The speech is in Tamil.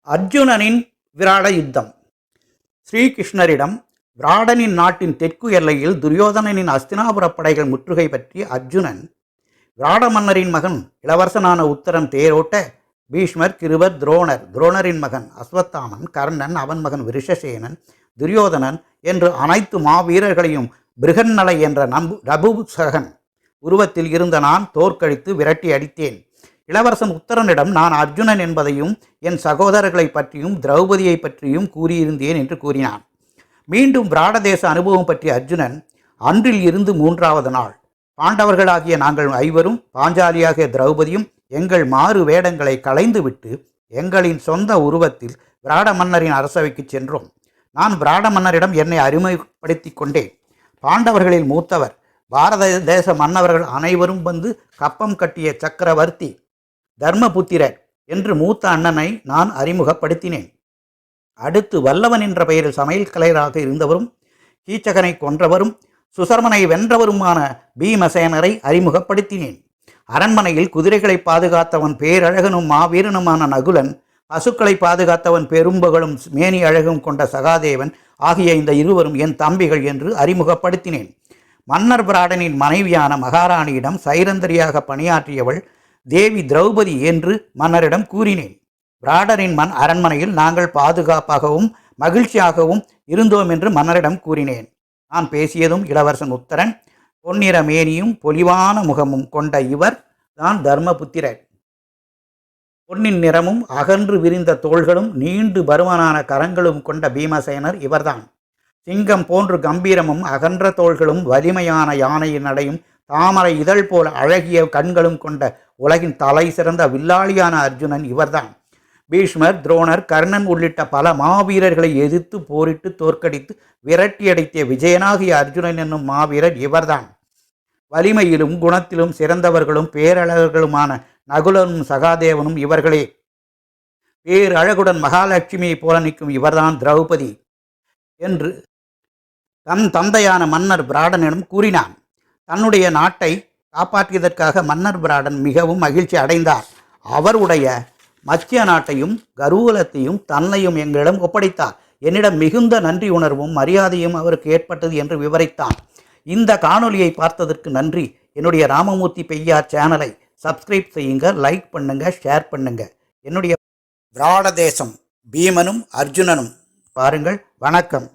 அர்ஜுனனின் விராட யுத்தம். ஸ்ரீகிருஷ்ணரிடம் விராடனின் நாட்டின் தெற்கு எல்லையில் துரியோதனனின் அஸ்தினாபுர படைகள் முற்றுகை பற்றி அர்ஜுனன், விராட மன்னரின் மகன் இளவரசனான உத்தரன் தேரோட்ட, பீஷ்மர், கிருபர், துரோணரின் மகன் அஸ்வத்தாமன், கர்ணன், அவன் மகன் விருஷசேனன், துரியோதனன் என்று அனைத்து மாவீரர்களையும் பிருகன்னலை என்ற நபுசகன் உருவத்தில் இருந்த நான் தோற்கடித்து விரட்டி அடித்தேன். இளவரசன் உத்தரனிடம் நான் அர்ஜுனன் என்பதையும் என் சகோதரர்களை பற்றியும் திரௌபதியை பற்றியும் கூறியிருந்தேன் என்று கூறினான். மீண்டும் விராடதேச அனுபவம் பற்றிய அர்ஜுனன், அன்றில் இருந்து 3வது நாள் பாண்டவர்களாகிய நாங்கள் 5வரும் பாஞ்சாலியாகிய திரௌபதியும் எங்கள் மாறு வேடங்களை களைந்துவிட்டு எங்களின் சொந்த உருவத்தில் விராட மன்னரின் அரசவைக்கு சென்றோம். நான் விராட மன்னரிடம் என்னை அறிமுகப்படுத்தி கொண்டேன். பாண்டவர்களில் மூத்தவர், பாரத தேச மன்னவர்கள் அனைவரும் வந்து கப்பம் கட்டிய சக்கரவர்த்தி தர்மபுத்திரர் என்று மூத்த அண்ணனை நான் அறிமுகப்படுத்தினேன். அடுத்து வல்லவன் என்ற பெயரில் சமையல் கலையராக இருந்தவரும் கீச்சகனை கொன்றவரும் சுசர்மனை வென்றவருமான பீமசேனரை அறிமுகப்படுத்தினேன். அரண்மனையில் குதிரைகளை பாதுகாத்தவன் பேரழகனும் மாவீரனுமான நகுலன், பசுக்களை பாதுகாத்தவன் பெரும்புகளும் மேனி அழகும் கொண்ட சகாதேவன் ஆகிய இந்த இருவரும் என் தம்பிகள் என்று அறிமுகப்படுத்தினேன். மன்னர் பிராடனின் மனைவியான மகாராணியிடம் சைரந்தரியாக பணியாற்றியவள் தேவி திரௌபதி என்று மன்னரிடம் கூறினேன். பிராடரின் அரண்மனையில் நாங்கள் பாதுகாப்பாகவும் மகிழ்ச்சியாகவும் இருந்தோம் என்று மன்னரிடம் கூறினேன். நான் பேசியதும் இளவரசன் உத்தரன். பொன்னிற மேனியும் பொலிவான முகமும் கொண்ட இவர் தான் தர்மபுத்திரர். பொன்னின் நிறமும் அகன்று விரிந்த தோள்களும் நீண்டு பருமனான கரங்களும் கொண்ட பீமசேனர் இவர்தான். சிங்கம் போன்று கம்பீரமும் அகன்ற தோள்களும் வலிமையான யானையின் நடையும் தாமரை இதழ் போல அழகிய கண்களும் கொண்ட உலகின் தலை சிறந்த வில்லாளியான அர்ஜுனன் இவர்தான். பீஷ்மர், துரோணர், கர்ணன் உள்ளிட்ட பல மாவீரர்களை எதிர்த்து போரிட்டு தோற்கடித்து விரட்டியடைத்திய விஜயனாகிய அர்ஜுனன் என்னும் மாவீரர் இவர்தான். வலிமையிலும் குணத்திலும் சிறந்தவர்களும் பேரழகர்களுமான நகுலனும் சகாதேவனும் இவர்களே. பேரழகுடன் மகாலட்சுமியைப் போல நிற்கும் இவர்தான் திரௌபதி என்று தன் தந்தையான மன்னர் பிராடனிடம் கூறினான். தன்னுடைய நாட்டை காப்பாற்றியதற்காக மன்னர் பிராடன் மிகவும் மகிழ்ச்சி அடைந்தார். அவருடைய மத்திய நாட்டையும் கருவூலத்தையும் தன்னையும் எங்களிடம் ஒப்படைத்தார். என்னிடம் மிகுந்த நன்றி உணர்வும் மரியாதையும் அவருக்கு ஏற்பட்டது என்று விவரித்தான். இந்த காணொலியை பார்த்ததற்கு நன்றி. என்னுடைய ராமமூர்த்தி பெய்யார் சேனலை சப்ஸ்கிரைப் செய்யுங்க, லைக் பண்ணுங்க, ஷேர் பண்ணுங்க. என்னுடைய விராட தேசம் பீமனும் அர்ஜுனனும் பாருங்கள். வணக்கம்.